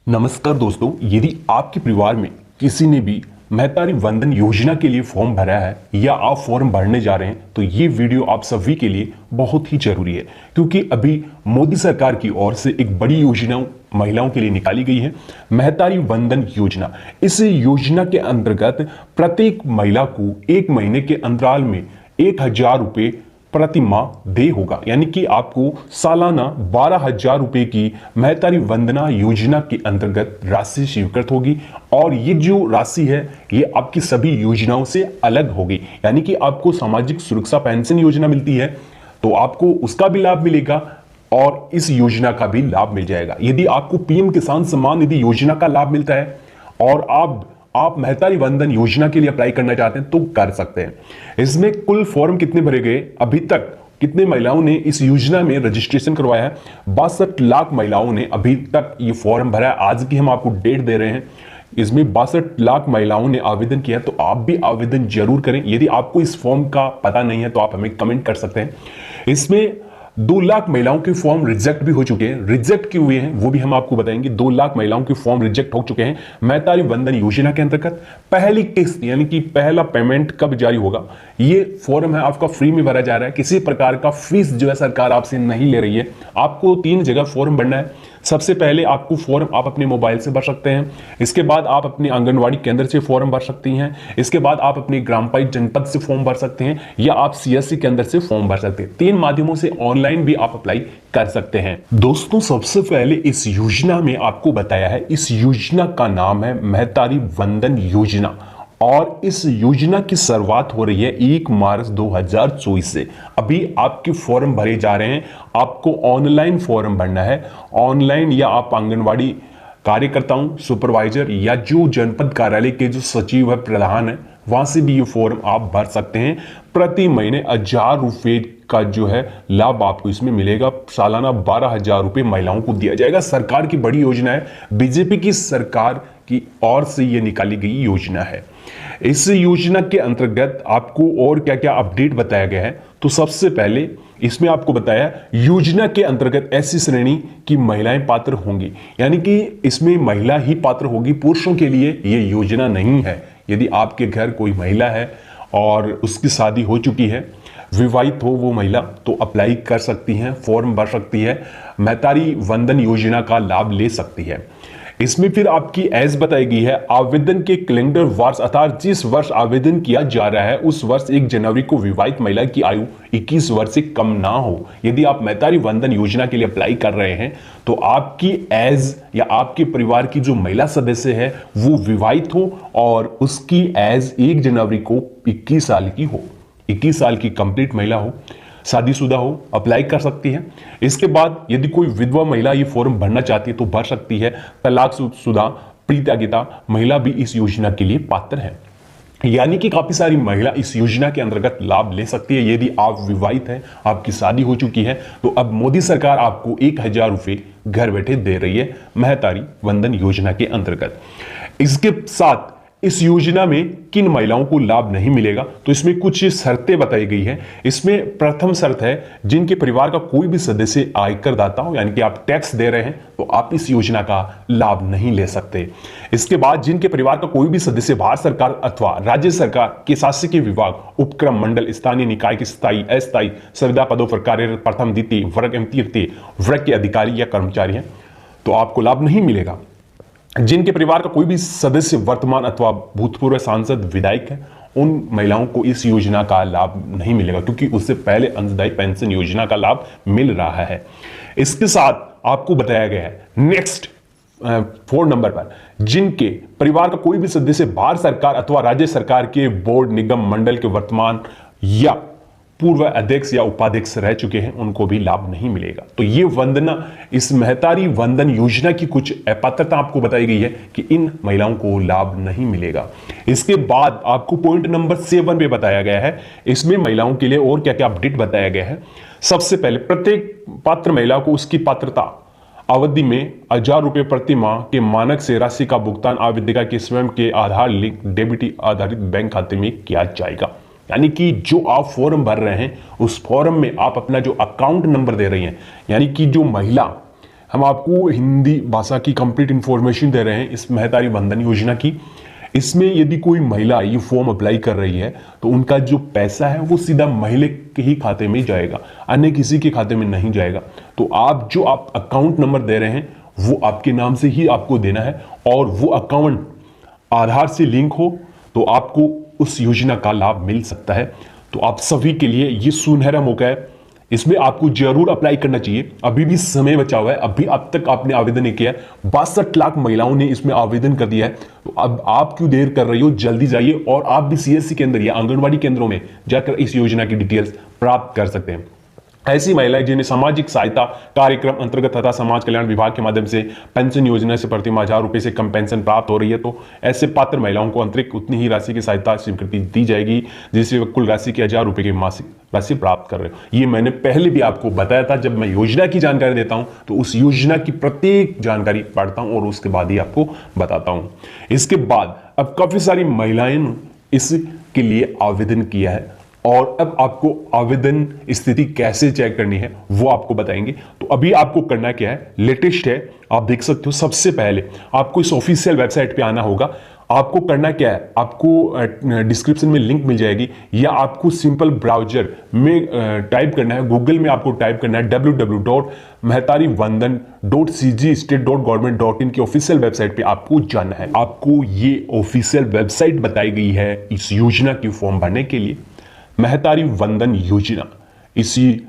नमस्कार दोस्तों, यदि आपके परिवार में किसी ने भी महतारी वंदन योजना के लिए फॉर्म भरा है या आप फॉर्म भरने जा रहे हैं तो ये वीडियो आप सभी के लिए बहुत ही जरूरी है, क्योंकि अभी मोदी सरकार की ओर से एक बड़ी योजना महिलाओं के लिए निकाली गई है, महतारी वंदन योजना। इस योजना के अंतर्गत प्रत्येक महिला को 1 महीने के अंतराल में 1,000 रुपये प्रति माह दे होगा, यानी कि आपको सालाना 12,000 रुपए की महतारी वंदना योजना के अंतर्गत राशि स्वीकृत होगी। और ये जो राशि है ये आपकी सभी योजनाओं से अलग होगी, यानी कि आपको सामाजिक सुरक्षा पेंशन योजना मिलती है तो आपको उसका भी लाभ मिलेगा और इस योजना का भी लाभ मिल जाएगा। यदि आपको पीएम किसान सम्मान निधि योजना का लाभ मिलता है और आप महतारी वंदन योजना के लिए अप्लाई करना चाहते हैं तो कर सकते हैं। इसमें कुल फॉर्म कितने भरे गए, अभी तक कितने महिलाओं ने इस योजना में रजिस्ट्रेशन करवाया है? 62 लाख महिलाओं ने अभी तक ये फॉर्म भरा है। आज की हम आपको डेट दे रहे हैं, इसमें 62 लाख महिलाओं ने आवेदन किया है, तो आप भी आवेदन जरूर करें। यदि आपको इस फॉर्म का पता नहीं है तो आप हमें कमेंट कर सकते हैं। इसमें 2 लाख महिलाओं के फॉर्म रिजेक्ट भी हो चुके हैं। रिजेक्ट क्यों हुए हैं वो भी हम आपको बताएंगे। 2 लाख महिलाओं के फॉर्म रिजेक्ट हो चुके हैं महतारी वंदन योजना के अंतर्गत। पहली किस्त यानी कि पहला पेमेंट कब जारी होगा? ये फॉर्म है आपका फ्री में भरा जा रहा है, किसी प्रकार का फीस जो है सरकार आपसे नहीं ले रही है। आपको 3 जगह फॉर्म भरना है। सबसे पहले आपको फॉर्म आप अपने मोबाइल से भर सकते हैं, इसके बाद आप अपने आंगनवाड़ी केंद्र से फॉर्म भर सकती हैं, इसके बाद आप अपने ग्राम पंचायत जनपद से फॉर्म भर सकते हैं या आप सीएससी केंद्र से फॉर्म भर सकते हैं। 3 माध्यमों से ऑनलाइन भी आप अप्लाई कर सकते हैं। दोस्तों, सबसे पहले इस योजना में आपको बताया है, इस योजना का नाम है महतारी वंदन योजना और इस योजना की शुरुआत हो रही है 1 मार्च 2024 से। अभी आपके फॉर्म भरे जा रहे हैं, आपको ऑनलाइन फॉर्म भरना है। ऑनलाइन या आप आंगनवाड़ी कार्यकर्ताओं, सुपरवाइजर या जो जनपद कार्यालय के जो सचिव है, प्रधान है, वहां से भी ये फॉर्म आप भर सकते हैं। प्रति महीने 1,000 रुपये का जो है लाभ आपको इसमें मिलेगा। सालाना 12,000 रुपये महिलाओं को दिया जाएगा। सरकार की बड़ी योजना है, बीजेपी की सरकार की ओर से ये निकाली गई योजना है। इस योजना के अंतर्गत आपको और क्या क्या अपडेट बताया गया है, तो सबसे पहले इसमें आपको बताया योजना के अंतर्गत ऐसी श्रेणी की महिलाएं पात्र होंगी, यानी कि इसमें महिला ही पात्र होगी, पुरुषों के लिए यह योजना नहीं है। यदि आपके घर कोई महिला है और उसकी शादी हो चुकी है, विवाहित हो वो महिला, तो अप्लाई कर सकती हैं, फॉर्म भर सकती है, महतारी वंदन योजना का लाभ ले सकती है। इसमें फिर आपकी एज बताई गई है। आवेदन के कैलेंडर वर्ष अर्थात जिस वर्ष आवेदन किया जा रहा है उस वर्ष 1 जनवरी को विवाहित महिला की आयु 21 वर्ष से कम ना हो। यदि आप महतारी वंदन योजना के लिए अप्लाई कर रहे हैं तो आपकी एज या आपके परिवार की जो महिला सदस्य है वो विवाहित हो और उसकी एज 1 जनवरी को 21 साल की हो, 21 साल की कंप्लीट महिला हो, शादीशुदा हो, अप्लाई कर सकती है। इसके बाद यदि कोई विधवा महिला ये फॉर्म भरना चाहती है तो भर सकती है। तलाकशुदा परित्यागिता महिला भी इस योजना के लिए पात्र है, यानी कि काफी सारी महिला इस योजना के अंतर्गत लाभ ले सकती है। यदि आप विवाहित हैं, आपकी शादी हो चुकी है, तो अब मोदी सरकार आपको 1,000 रुपये घर बैठे दे रही है महतारी वंदन योजना के अंतर्गत। इसके साथ इस योजना में किन महिलाओं को लाभ नहीं मिलेगा, तो इसमें कुछ शर्तें बताई गई हैं। इसमें प्रथम शर्त है, जिनके परिवार का कोई भी सदस्य आयकर दाता हो, यानी कि आप टैक्स दे रहे हैं तो आप इस योजना का लाभ नहीं ले सकते। इसके बाद जिनके परिवार का कोई भी सदस्य भारत सरकार अथवा राज्य सरकार के शासकीय विभाग, उपक्रम, मंडल, स्थानीय निकाय के स्थायी, अस्थायी संविदा पदों पर कार्यरत प्रथम, द्वितीय वर्ग एवं तृतीय वर्ग के अधिकारी या कर्मचारी हैं, तो आपको लाभ नहीं मिलेगा। जिनके परिवार का कोई भी सदस्य वर्तमान अथवा भूतपूर्व सांसद, विधायक है, उन महिलाओं को इस योजना का लाभ नहीं मिलेगा, क्योंकि उससे पहले अंशदायी पेंशन योजना का लाभ मिल रहा है। इसके साथ आपको बताया गया है नेक्स्ट 4 नंबर पर, जिनके परिवार का कोई भी सदस्य भारत सरकार अथवा राज्य सरकार के बोर्ड, निगम, मंडल के वर्तमान या पूर्व अध्यक्ष या उपाध्यक्ष रह चुके हैं, उनको भी लाभ नहीं मिलेगा। तो ये वंदना, इस महतारी वंदन योजना की कुछ अपात्रता आपको बताई गई है कि इन महिलाओं को लाभ नहीं मिलेगा। इसके बाद आपको पॉइंट नंबर 7 पे बताया गया है, इसमें महिलाओं के लिए और क्या क्या अपडेट बताया गया है। सबसे पहले प्रत्येक पात्र महिला को उसकी पात्रता अवधि में 1,000 रुपये प्रति माह के मानक से राशि का भुगतान आवेदिका के स्वयं के आधार लिंक डेबिट आधारित बैंक खाते में किया जाएगा। यानी कि जो आप फॉर्म भर रहे हैं उस फॉर्म में आप अपना जो अकाउंट नंबर दे रही हैं, यानी कि जो महिला हम आपको हिंदी भाषा की कंप्लीट इंफॉर्मेशन दे रहे हैं इस महतारी वंदन योजना की। इसमें यदि कोई महिला ये फॉर्म अप्लाई कर रही है तो उनका जो पैसा है वो सीधा महिला के ही खाते में जाएगा, अन्य किसी के खाते में नहीं जाएगा। तो आप अकाउंट नंबर दे रहे हैं वो आपके नाम से ही आपको देना है, और वो अकाउंट आधार से लिंक हो तो आपको उस योजना का लाभ मिल सकता है। तो आप सभी के लिए ये सुनहरा मौका है, इसमें आपको जरूर अप्लाई करना चाहिए। अभी भी समय बचा हुआ है, अभी अब तक आपने आवेदन नहीं किया है। 62 लाख महिलाओं ने इसमें आवेदन कर दिया है। तो अब आप क्यों देर कर रही हो, जल्दी जाइए और आप भी सीएससी केंद्र या आंगनबाड़ी केंद्रों में जाकर इस योजना की डिटेल्स प्राप्त कर सकते हैं। ऐसी महिलाएं जिन्हें सामाजिक सहायता कार्यक्रम अंतर्गत तथा समाज कल्याण विभाग के माध्यम से पेंशन योजना से प्रति माह 1000 रुपए से कम पेंशन प्राप्त हो रही है, तो ऐसे पात्र महिलाओं को अतिरिक्त उतनी ही राशि की सहायता स्वीकृति दी जाएगी जिससे वे कुल राशि की 1000 रुपए की मासिक राशि प्राप्त कर रहे हो। ये मैंने पहले भी आपको बताया था। जब मैं योजना की जानकारी देता हूं तो उस योजना की प्रत्येक जानकारी पढ़ता हूं और उसके बाद ही आपको बताता हूं। इसके बाद अब काफी सारी महिलाएं ने इसके लिए आवेदन किया है, और अब आपको आवेदन स्थिति कैसे चेक करनी है वो आपको बताएंगे। तो अभी आपको करना क्या है, लेटेस्ट है, आप देख सकते हो। सबसे पहले आपको इस ऑफिशियल वेबसाइट पे आना होगा। आपको करना क्या है, आपको डिस्क्रिप्शन में लिंक मिल जाएगी, या आपको सिंपल ब्राउजर में टाइप करना है, गूगल में आपको टाइप करना है www.mehtarivandan.cgstate.government.in की ऑफिशियल वेबसाइट पे आपको जाना है। आपको ये ऑफिशियल वेबसाइट बताई गई है इस योजना की फॉर्म भरने के लिए, महतारी वंदन योजना। इसी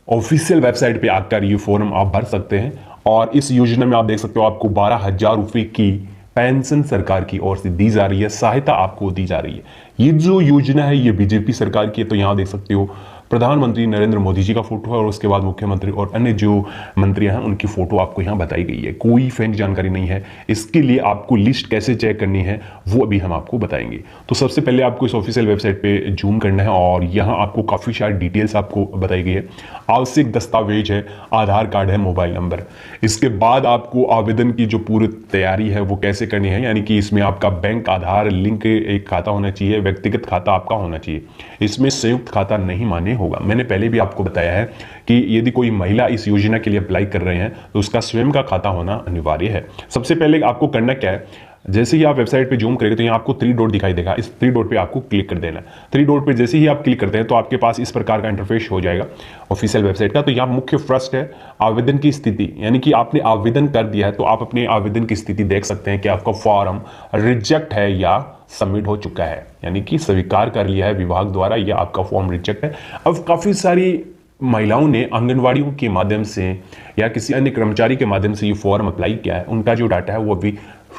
ऑफिशियल वेबसाइट पे आकर ये फॉर्म आप भर सकते हैं, और इस योजना में आप देख सकते हो आपको 12,000 रुपए की पेंशन सरकार की ओर से दी जा रही है, सहायता आपको दी जा रही है। ये जो योजना है ये बीजेपी सरकार की है। तो यहां देख सकते हो प्रधानमंत्री नरेंद्र मोदी जी का फोटो है, और उसके बाद मुख्यमंत्री और अन्य जो मंत्री हैं उनकी फोटो आपको यहाँ बताई गई है। कोई फेक जानकारी नहीं है। इसके लिए आपको लिस्ट कैसे चेक करनी है वो अभी हम आपको बताएंगे। तो सबसे पहले आपको इस ऑफिशियल वेबसाइट पे जूम करना है, और यहाँ आपको काफ़ी सारी डिटेल्स आपको बताई गई है। आवश्यक दस्तावेज है, आधार कार्ड है, मोबाइल नंबर। इसके बाद आपको आवेदन की जो पूरी तैयारी है वो कैसे करनी है, यानी कि इसमें आपका बैंक आधार लिंक एक खाता होना चाहिए, व्यक्तिगत खाता आपका होना चाहिए। इसमें संयुक्त खाता नहीं मान्य होगा। मैंने पहले भी आपको बताया है कि यदि कोई महिला इस योजना के लिए अप्लाई कर रहे हैं तो उसका स्वयं का खाता होना अनिवार्य है। सबसे पहले आपको करना क्या है, जैसे ही आप वेबसाइट पे जूम करेंगे तो यहाँ आपको 3 डॉट दिखाई देगा। इस 3 डॉट पे आपको क्लिक कर देना है। 3 डॉट पे जैसे ही आप क्लिक करते हैं तो आपके पास इस प्रकार का इंटरफेस हो जाएगा ऑफिशियल वेबसाइट का। तो यहाँ मुख्य फर्स्ट है आवेदन की स्थिति, यानी कि आपने आवेदन कर दिया है तो आप अपने आवेदन की स्थिति देख सकते हैं कि आपका फॉर्म रिजेक्ट है या सबमिट हो चुका है, यानी कि स्वीकार कर लिया है विभाग द्वारा, या आपका फॉर्म रिजेक्ट है। अब काफी सारी महिलाओं ने आंगनवाड़ियों के माध्यम से या किसी अन्य कर्मचारी के माध्यम से ये फॉर्म अप्लाई किया है। उनका जो डाटा है वो अभी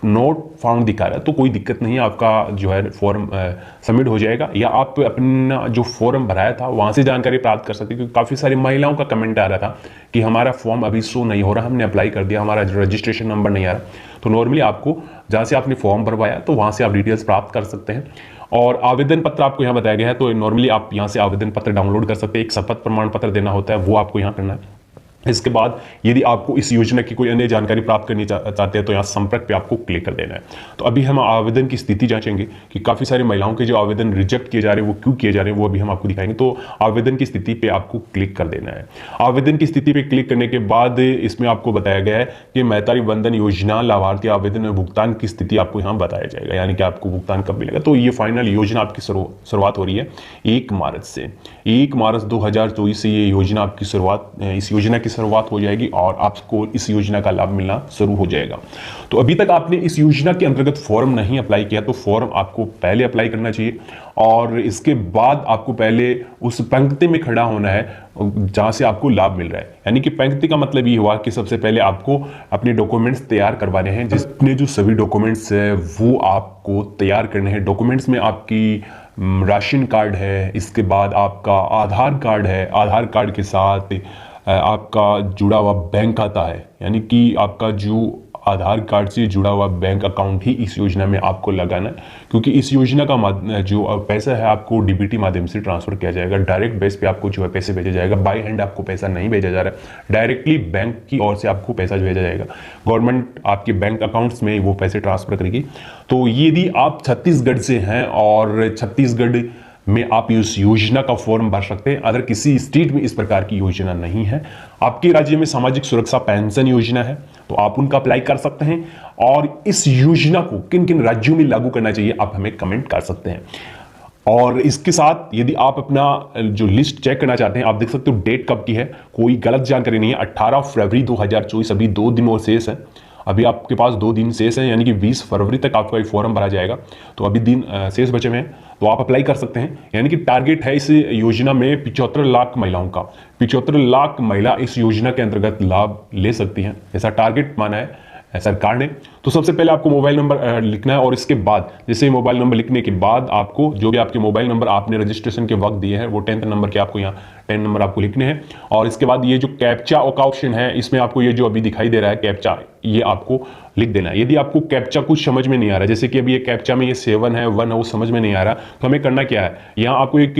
नोट फाउंड दिखा रहा है, तो कोई दिक्कत नहीं है, आपका जो है फॉर्म सबमिट हो जाएगा, या आप अपना जो फॉर्म भराया था वहां से जानकारी प्राप्त कर सकते हैं। क्योंकि काफ़ी सारी महिलाओं का कमेंट आ रहा था कि हमारा फॉर्म अभी शो नहीं हो रहा, हमने अप्लाई कर दिया, हमारा रजिस्ट्रेशन नंबर नहीं आ रहा। तो नॉर्मली आपको जहाँ से आपने फॉर्म भरवाया तो वहाँ से आप डिटेल्स प्राप्त कर सकते हैं। और आवेदन पत्र आपको यहाँ बताया गया है, तो नॉर्मली आप यहाँ से आवेदन पत्र डाउनलोड कर सकते हैं। एक शपथ प्रमाण पत्र देना होता है, वो आपको यहाँ करना है। इसके बाद यदि आपको इस योजना की कोई अन्य जानकारी प्राप्त करनी चाहते हैं तो यहाँ संपर्क पे आपको क्लिक कर देना है। तो अभी हम आवेदन की स्थिति जांचेंगे कि काफ़ी सारी महिलाओं के जो आवेदन रिजेक्ट किए जा रहे हैं वो क्यों किए जा रहे हैं, वो अभी हम आपको दिखाएंगे। तो आवेदन की स्थिति पे आपको क्लिक कर देना है। आवेदन की स्थिति पे क्लिक करने के बाद इसमें आपको बताया गया है कि महतारी वंदन योजना लाभार्थी आवेदन और भुगतान की स्थिति आपको यहाँ बताया जाएगा, यानी कि आपको भुगतान कब मिलेगा। तो ये फाइनल योजना आपकी शुरुआत हो रही है 1 मार्च से। 1 मार्च 2024 से ये योजना आपकी शुरुआत, इस योजना की शुरुआत हो जाएगी और आपको इस योजना का लाभ मिलना शुरू हो जाएगा। तो अभी तक आपने इस योजना के अंतर्गत फॉर्म नहीं अप्लाई किया तो फॉर्म आपको पहले अप्लाई करना चाहिए, और इसके बाद आपको पहले उस पंक्ति में खड़ा होना है जहां से आपको लाभ मिल रहा है। यानी कि पंक्ति का मतलब ये हुआ कि सबसे पहले आपको अपने डॉक्यूमेंट्स तैयार करवाने हैं, जिसने जो सभी डॉक्यूमेंट्स है वो आपको तैयार करने हैं। डॉक्यूमेंट्स में आपकी राशन कार्ड है, इसके बाद आपका आधार कार्ड है, आधार कार्ड के साथ आपका जुड़ा हुआ बैंक खाता है, यानी कि आपका जो आधार कार्ड से जुड़ा हुआ बैंक अकाउंट ही इस योजना में आपको लगाना है। क्योंकि इस योजना का जो पैसा है आपको डीबीटी माध्यम से ट्रांसफर किया जाएगा, डायरेक्ट बेस पे आपको जो है पैसे भेजा जाएगा। बाय हैंड आपको पैसा नहीं भेजा जा रहा है, डायरेक्टली बैंक की ओर से आपको पैसा भेजा जाएगा। गवर्नमेंट आपके बैंक अकाउंट्स में वो पैसे ट्रांसफर करेगी। तो यदि आप छत्तीसगढ़ से हैं और छत्तीसगढ़ में आप इस योजना का फॉर्म भर सकते हैं। अगर किसी स्टेट में इस प्रकार की योजना नहीं है, आपके राज्य में सामाजिक सुरक्षा पेंशन योजना है, तो आप उनका अप्लाई कर सकते हैं। और इस योजना को किन किन राज्यों में लागू करना चाहिए आप हमें कमेंट कर सकते हैं। और इसके साथ यदि आप अपना जो लिस्ट चेक करना चाहते हैं, आप देख सकते हो डेट कब की है, कोई गलत जानकारी नहीं है। 18 फरवरी 2024, अभी 2 दिन और शेष है। अभी आपके पास 2 दिन शेष हैं, यानी कि 20 फरवरी तक आपका ये फॉर्म भरा जाएगा। तो अभी दिन शेष बचे हुए हैं, तो आप अप्लाई कर सकते हैं। यानी कि टारगेट है इस योजना में 75 लाख महिलाओं का। 75 लाख महिला इस योजना के अंतर्गत लाभ ले सकती हैं, ऐसा टारगेट माना है सरकार ने। तो सबसे पहले आपको मोबाइल नंबर लिखना है, और इसके बाद जैसे मोबाइल नंबर लिखने के बाद आपको जो भी आपके मोबाइल नंबर आपने रजिस्ट्रेशन के वक्त दिए हैं वो 10th नंबर के आपको यहाँ 10 नंबर आपको लिखने हैं। और इसके बाद ये जो कैप्चा का ऑप्शन है, इसमें आपको ये जो अभी दिखाई दे रहा है कैप्चा, ये आपको लिख देना है। यदि आपको कैप्चा कुछ समझ में नहीं आ रहा, जैसे कि अभी ये कैप्चा में ये 7 है 1 है वो समझ में नहीं आ रहा, तो हमें करना क्या है, यहाँ आपको एक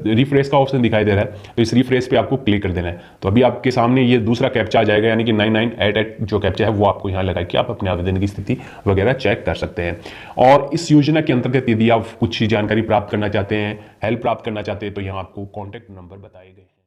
रिफ्रेश का ऑप्शन दिखाई दे रहा है, तो इस रिफ्रेश पे आपको क्लिक कर देना है। तो अभी आपके सामने ये दूसरा कैप्चा आ जाएगा, यानी कि 9988 जो कैप्चा है वो आपको यहाँ लगा के आप अपने आवेदन की स्थिति वगैरह चेक कर सकते हैं। और इस योजना के अंतर्गत यदि आप कुछ जानकारी प्राप्त करना चाहते हैं, हेल्प प्राप्त करना चाहते हैं, तो यहाँ आपको कॉन्टैक्ट नंबर बताए गए।